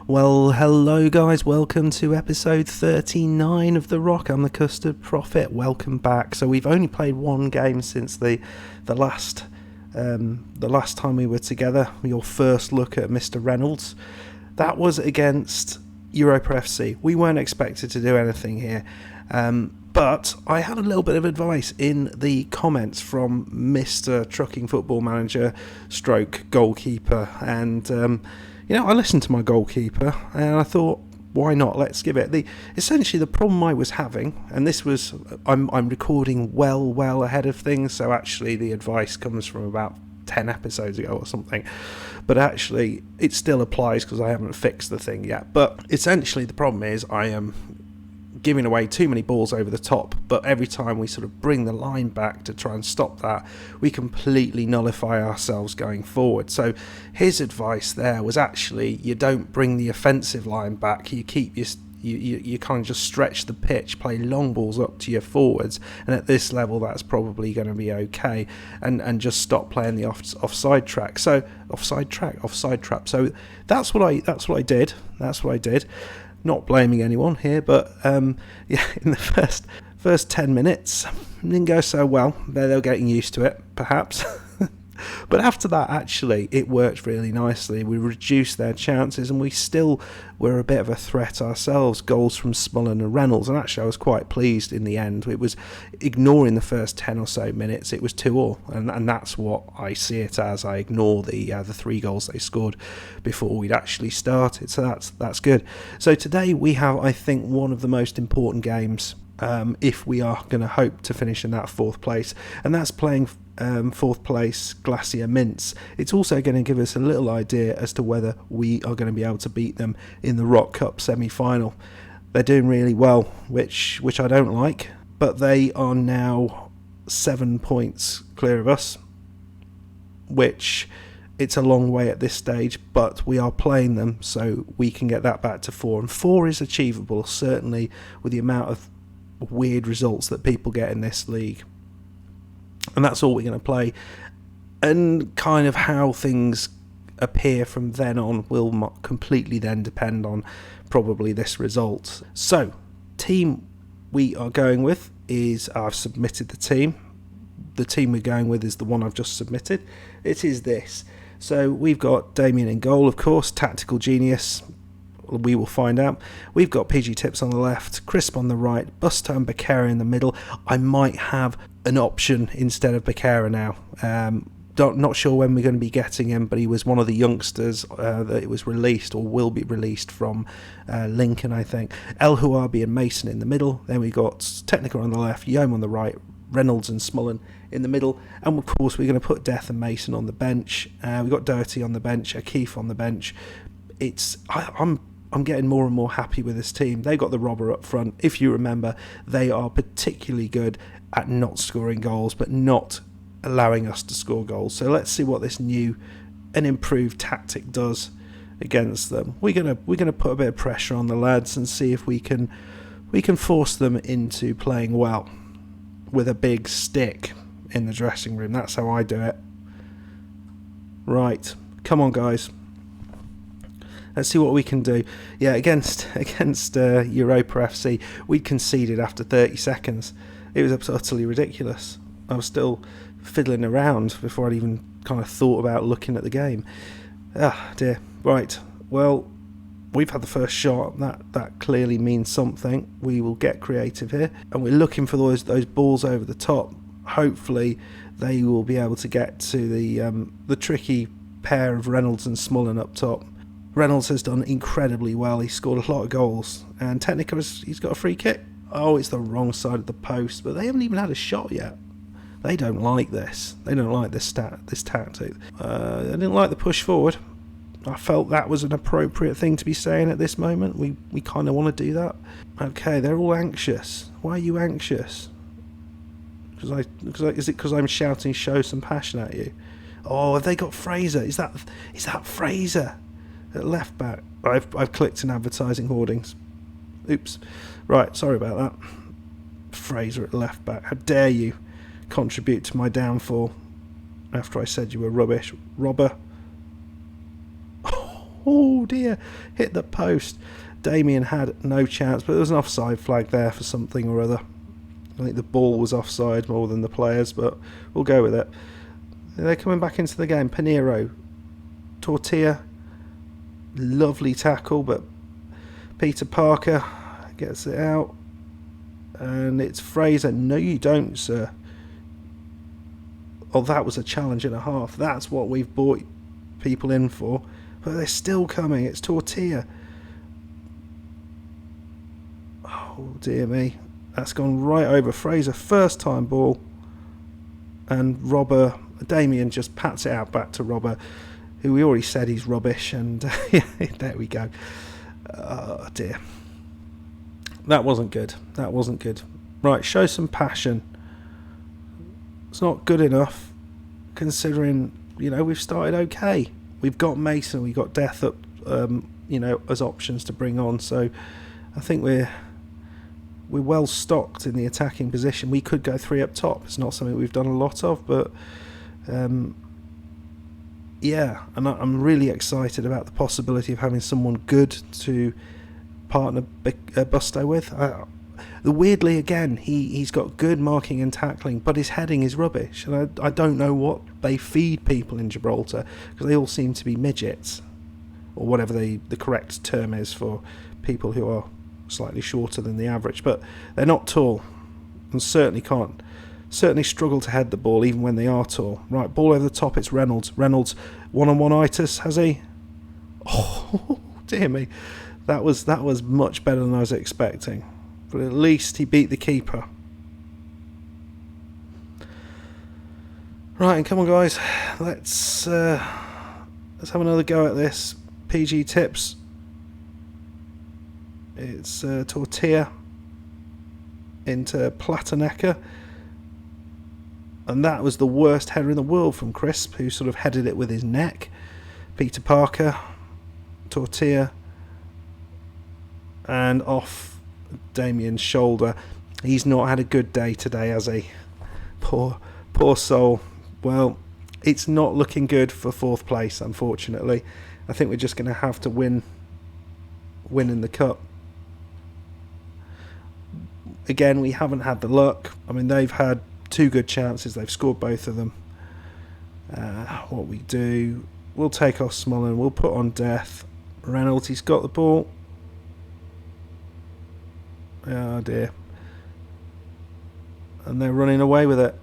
Well, hello guys, welcome to episode 39 of The Rock. I'm the Custard Prophet. Welcome back. So we've only played one game since the last time we were together. Your first look at Mr. Reynolds. That was against Europa FC. We weren't expected to do anything here. But I had a little bit of advice in the comments from Mr. Trucking Football Manager stroke goalkeeper, and I listened to my goalkeeper and I thought, why not? Let's give it. Essentially the problem I was having, and this was, I'm recording well ahead of things, so actually the advice comes from about 10 episodes ago or something, but actually it still applies because I haven't fixed the thing yet. But essentially the problem is I am giving away too many balls over the top, but every time we sort of bring the line back to try and stop that, we completely nullify ourselves going forward. So his advice there was actually, you don't bring the offensive line back, you keep you kind of just stretch the pitch, play long balls up to your forwards, and at this level that's probably going to be okay, and just stop playing the offside trap. So that's what I did. Not blaming anyone here, but in the first 10 minutes, it didn't go so well. They're getting used to it, perhaps. But after that, actually, it worked really nicely. We reduced their chances, and we still were a bit of a threat ourselves. Goals from Smullen and Reynolds, and actually I was quite pleased in the end. It was, ignoring the first 10 or so minutes, it was 2-2, and that's what I see it as. I ignore the 3 goals they scored before we'd actually started, so that's good. So today we have, I think, one of the most important games if we are going to hope to finish in that 4th place, and that's playing 4th place Glacis Mints. It's also going to give us a little idea as to whether we are going to be able to beat them in the Rock Cup semi-final. They're doing really well, which I don't like, but they are now 7 points clear of us, which it's a long way at this stage, but we are playing them, so we can get that back to 4, and 4 is achievable, certainly with the amount of weird results that people get in this league. And that's all we're going to play, and kind of how things appear from then on will completely then depend on probably this result. So, team we are going with is, I've submitted the team. The team we're going with is the one I've just submitted. It is this. So we've got Damien in goal, of course, tactical genius. We will find out. We've got PG Tips on the left, Crisp on the right, Busto and Becerra in the middle. I might have an option instead of Becerra now. Not sure when we're going to be getting him, but he was one of the youngsters that it was released or will be released from Lincoln, I think. El Huabi and Mason in the middle. Then we got Technical on the left, Yom on the right, Reynolds and Smullen in the middle, and of course we're going to put Death and Mason on the bench. We've got Doherty on the bench, O'Keefe on the bench. I'm getting more and more happy with this team. They got the robber up front. If you remember, they are particularly good at not scoring goals, but not allowing us to score goals. So let's see what this new and improved tactic does against them. We're gonna put a bit of pressure on the lads and see if we can force them into playing well with a big stick in the dressing room. That's how I do it. Right, come on guys. Let's see what we can do. Yeah, against Europa FC, we conceded after 30 seconds. It was utterly ridiculous. I was still fiddling around before I'd even kind of thought about looking at the game. Ah, dear. Right, well, we've had the first shot. That clearly means something. We will get creative here, and we're looking for those balls over the top. Hopefully, they will be able to get to the tricky pair of Reynolds and Smullen up top. Reynolds has done incredibly well. He scored a lot of goals, and Technica he's got a free kick. Oh, it's the wrong side of the post, but they haven't even had a shot yet. They don't like this. They don't like this tactic. I didn't like the push forward. I felt that was an appropriate thing to be saying at this moment. We kind of want to do that. Okay, they're all anxious. Why are you anxious? Is it because I'm shouting "show some passion" at you? Oh, have they got Fraser? Is that Fraser? At left back, I've clicked in advertising hoardings. Oops. Right, sorry about that. Fraser at left back. How dare you contribute to my downfall after I said you were rubbish. Robber. Oh dear. Hit the post. Damien had no chance, but there was an offside flag there for something or other. I think the ball was offside more than the players, but we'll go with it. They're coming back into the game. Pinheiro. Tortilla. Lovely tackle, but Peter Parker gets it out. And it's Fraser. No, you don't, sir. Oh, that was a challenge and a half. That's what we've bought people in for. But they're still coming. It's Tortilla. Oh, dear me. That's gone right over Fraser. First time ball. And Damien just pats it out back to Robber, who we already said he's rubbish. And there we go. Oh, dear. That wasn't good. That wasn't good. Right, show some passion. It's not good enough, considering, we've started okay. We've got Mason, we've got Death up, as options to bring on. So I think we're well stocked in the attacking position. We could go 3 up top. It's not something we've done a lot of, but yeah, and I'm really excited about the possibility of having someone good to partner Busto with. Weirdly, again, he's got good marking and tackling, but his heading is rubbish. And I don't know what they feed people in Gibraltar, because they all seem to be midgets, or whatever the correct term is for people who are slightly shorter than the average. But they're not tall, and certainly struggle to head the ball even when they are tall. Right, ball over the top, it's Reynolds. Reynolds, one-on-one-itis, has he? Oh, dear me. That was much better than I was expecting. But at least he beat the keeper. Right, and come on, guys. Let's have another go at this. PG tips. It's Tortilla into Plataneca. And that was the worst header in the world from Crisp, who sort of headed it with his neck. Peter Parker. Tortilla. And off Damien's shoulder. He's not had a good day today, has he? Poor soul. Well, it's not looking good for 4th place, unfortunately. I think we're just going to have to win in the cup. Again, we haven't had the luck. I mean, they've had 2 good chances. They've scored both of them. What we do, we'll take off Smullen. We'll put on Death. Reynolds, he's got the ball. Oh dear. And they're running away with it.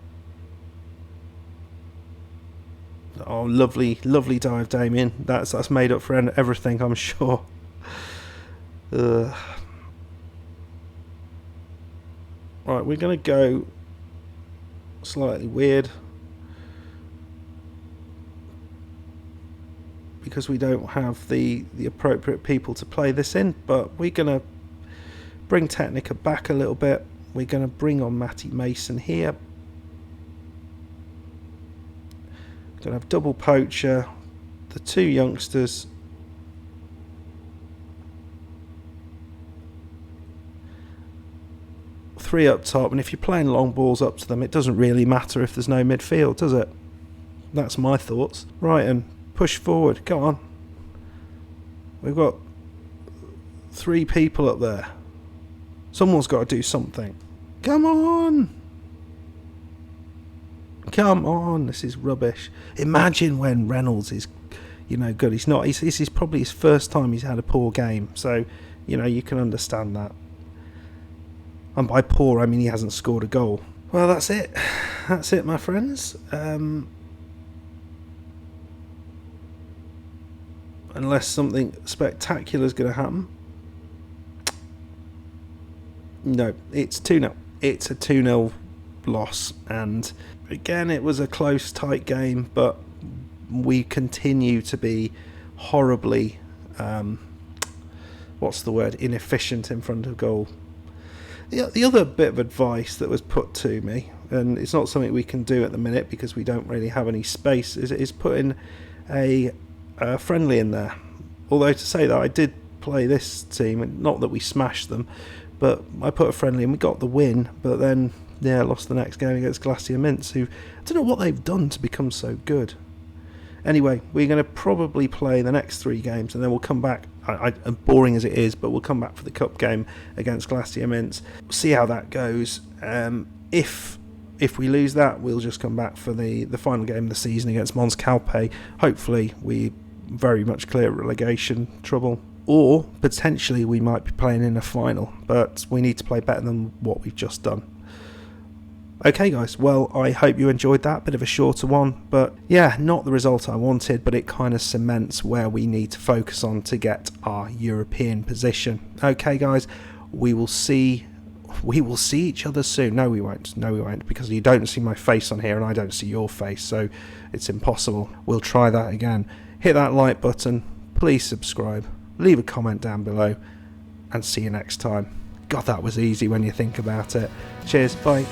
Oh, lovely dive, Damien. That's made up for everything, I'm sure. Right, we're going to go slightly weird, because we don't have the appropriate people to play this in, but we're going to bring Technica back a little bit. We're going to bring on Matty Mason here. We're going to have double poacher, the 2 youngsters. Three up top, and if you're playing long balls up to them, it doesn't really matter if there's no midfield, does it? That's my thoughts. Right, and push forward. Come on. We've got 3 people up there. Someone's got to do something. Come on! Come on, this is rubbish. Imagine when Reynolds is, good. He's not. This is probably his first time he's had a poor game. So, you can understand that. And by poor, I mean he hasn't scored a goal. Well, that's it. That's it, my friends. Unless something spectacular is going to happen. No, it's 2-0. It's a 2-0 loss. And again, it was a close, tight game, but we continue to be horribly, inefficient in front of goal. The other bit of advice that was put to me, and it's not something we can do at the minute because we don't really have any space, is putting a friendly in there, Although to say that, I did play this team, not that we smashed them, but I put a friendly and we got the win, but then lost the next game against Glacis Mints, who I don't know what they've done to become so good. Anyway, we're going to probably play the next 3 games and then we'll come back, boring as it is, but we'll come back for the cup game against Glacis Mints, see how that goes. If we lose that, we'll just come back for the final game of the season against Mons Calpe. Hopefully we very much clear relegation trouble, or potentially we might be playing in a final, but we need to play better than what we've just done. Okay guys, well, I hope you enjoyed that, bit of a shorter one, but yeah, not the result I wanted, but it kind of cements where we need to focus on to get our European position. Okay guys, we will see each other soon. No we won't, because you don't see my face on here and I don't see your face, so it's impossible. We'll try that again. Hit that like button, please subscribe, leave a comment down below, and see you next time. God, that was easy when you think about it. Cheers, bye.